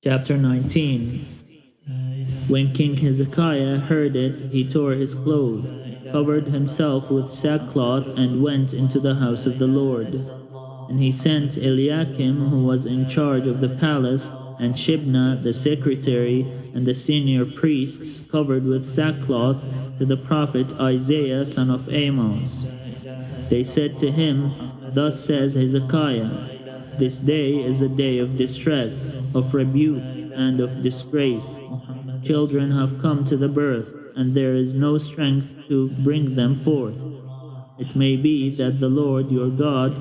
Chapter 19. When King Hezekiah heard it, he tore his clothes, covered himself with sackcloth, and went into the house of the Lord. And he sent Eliakim, who was in charge of the palace, and Shebna, the secretary, and the senior priests, covered with sackcloth, to the prophet Isaiah son of Amos. They said to him, Thus says Hezekiah, This day is a day of distress, of rebuke, and of disgrace. Children have come to the birth, and there is no strength to bring them forth. It may be that the Lord your God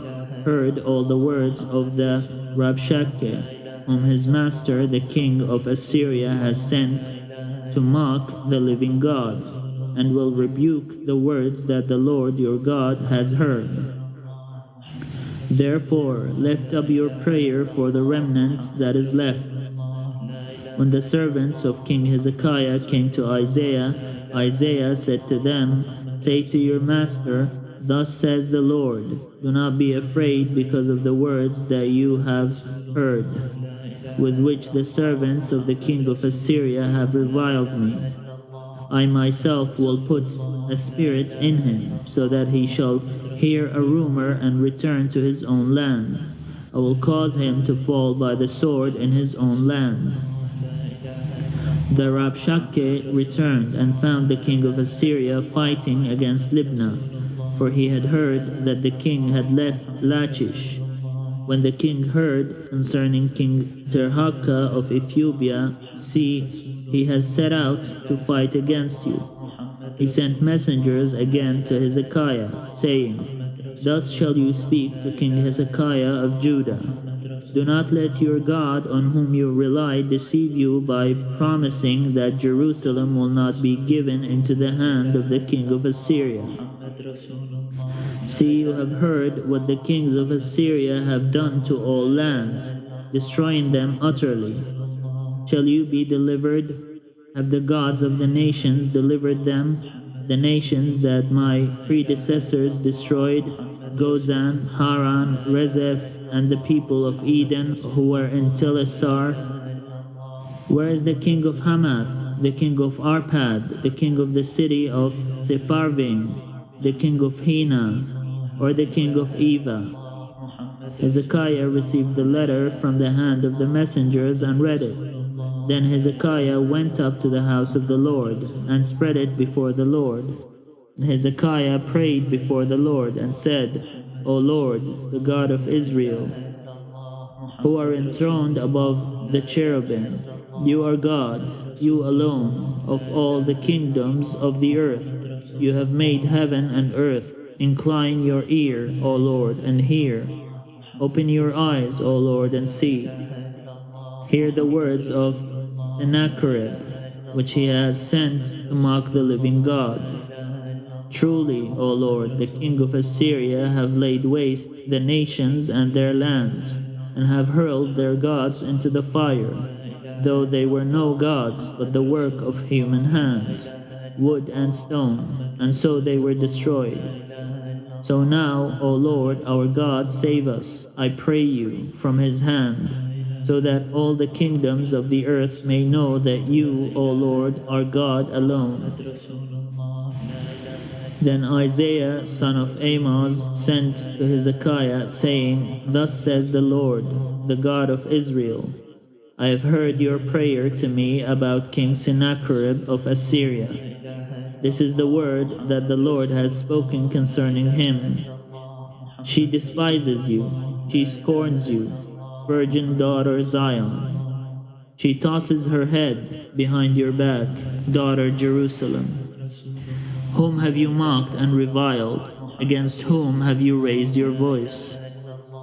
heard all the words of the Rabshakeh, whom his master, the king of Assyria, has sent to mock the living God, and will rebuke the words that the Lord your God has heard. Therefore, lift up your prayer for the remnant that is left. When the servants of King Hezekiah came to Isaiah, Isaiah said to them, Say to your master, Thus says the Lord, Do not be afraid because of the words that you have heard, with which the servants of the king of Assyria have reviled me. I myself will put a spirit in him, so that he shall hear a rumor and return to his own land. I will cause him to fall by the sword in his own land. The Rabshakeh returned and found the king of Assyria fighting against Libnah, for he had heard that the king had left Lachish. When the king heard concerning King Tirhakah of Ethiopia, see, he has set out to fight against you. He sent messengers again to Hezekiah, saying, Thus shall you speak to King Hezekiah of Judah. Do not let your God on whom you rely deceive you by promising that Jerusalem will not be given into the hand of the king of Assyria. See, you have heard what the kings of Assyria have done to all lands, destroying them utterly. Shall you be delivered? Have the gods of the nations delivered them? The nations that my predecessors destroyed, Gozan, Haran, Rezeph, and the people of Eden who were in Telassar? Where is the king of Hamath, the king of Arpad, the king of the city of Sepharvaim, the king of Hena, or the king of Eva? Hezekiah received the letter from the hand of the messengers and read it. Then Hezekiah went up to the house of the Lord and spread it before the Lord. And Hezekiah prayed before the Lord and said, O Lord, the God of Israel, who are enthroned above the cherubim, you are God, you alone, of all the kingdoms of the earth. You have made heaven and earth. Incline your ear, O Lord, and hear. Open your eyes, O Lord, and see. Hear the words of Sennacherib, which he has sent to mock the living God. Truly, O Lord, the king of Assyria have laid waste the nations and their lands, and have hurled their gods into the fire, though they were no gods, but the work of human hands, wood and stone, and so they were destroyed. So now, O Lord, our God, save us, I pray you, from his hand, so that all the kingdoms of the earth may know that you, O Lord, are God alone. Then Isaiah son of Amos sent to Hezekiah, saying, Thus says the Lord, the God of Israel, I have heard your prayer to me about King Sennacherib of Assyria. This is the word that the Lord has spoken concerning him. She despises you, she scorns you, virgin daughter Zion. She tosses her head behind your back, daughter Jerusalem. Whom have you mocked and reviled? Against whom have you raised your voice?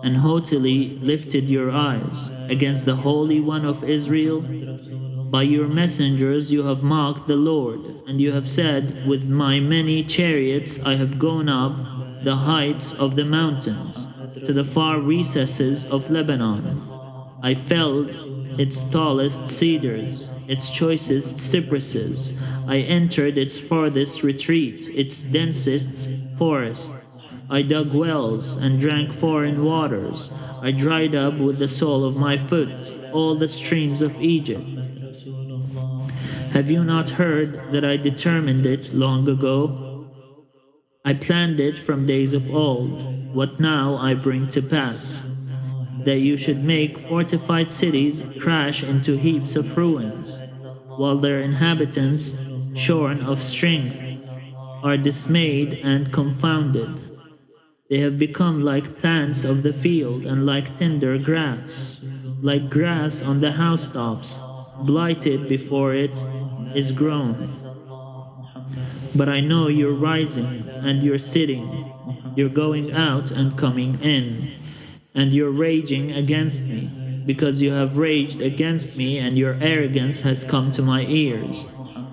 And haughtily lifted your eyes against the Holy One of Israel? By your messengers you have mocked the Lord, and you have said, With my many chariots I have gone up the heights of the mountains, to the far recesses of Lebanon. I felled its tallest cedars, its choicest cypresses. I entered its farthest retreat, its densest forest. I dug wells and drank foreign waters. I dried up with the sole of my foot. all the streams of Egypt. Have you not heard that I determined it long ago? I planned it from days of old. What now I bring to pass? That you should make fortified cities crash into heaps of ruins, while their inhabitants, shorn of strength, are dismayed and confounded. They have become like plants of the field and like tender grass, like grass on the housetops, blighted before it is grown. But I know you're rising and you're sitting, you're going out and coming in, and you're raging against me, because you have raged against me and your arrogance has come to my ears.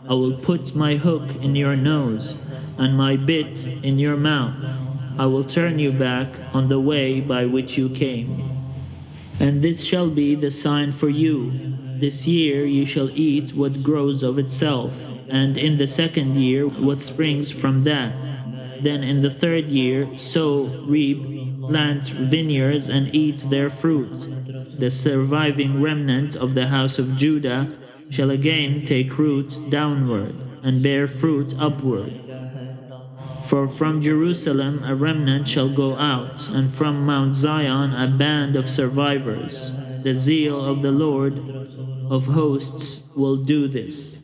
I will put my hook in your nose and my bit in your mouth. I will turn you back on the way by which you came. And this shall be the sign for you. This year you shall eat what grows of itself, and in the second year what springs from that. Then in the third year sow, reap, plant vineyards, and eat their fruit. The surviving remnant of the house of Judah shall again take root downward, and bear fruit upward. For from Jerusalem a remnant shall go out, and from Mount Zion a band of survivors. The zeal of the Lord of hosts will do this.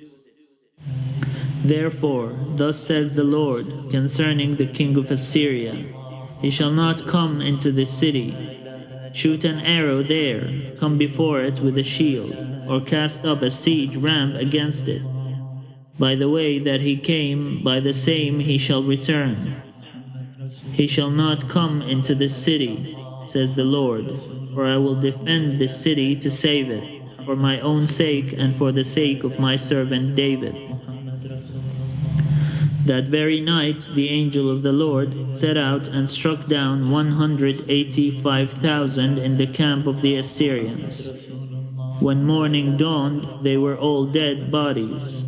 Therefore, thus says the Lord concerning the king of Assyria, he shall not come into this city. Shoot an arrow there, come before it with a shield, or cast up a siege ram against it. By the way that he came, by the same he shall return. He shall not come into this city, says the Lord, for I will defend this city to save it, for my own sake and for the sake of my servant David. That very night the angel of the Lord set out and struck down 185,000 in the camp of the Assyrians. When morning dawned, they were all dead bodies.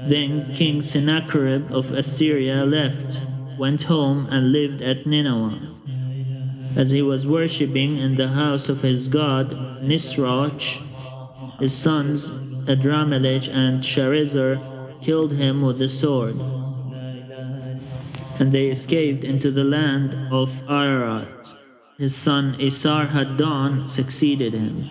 Then King Sennacherib of Assyria left, went home, and lived at Nineveh. As he was worshipping in the house of his god Nisroch, his sons Adramelech and Sharezer killed him with the sword, and they escaped into the land of Ararat. His son Esarhaddon succeeded him.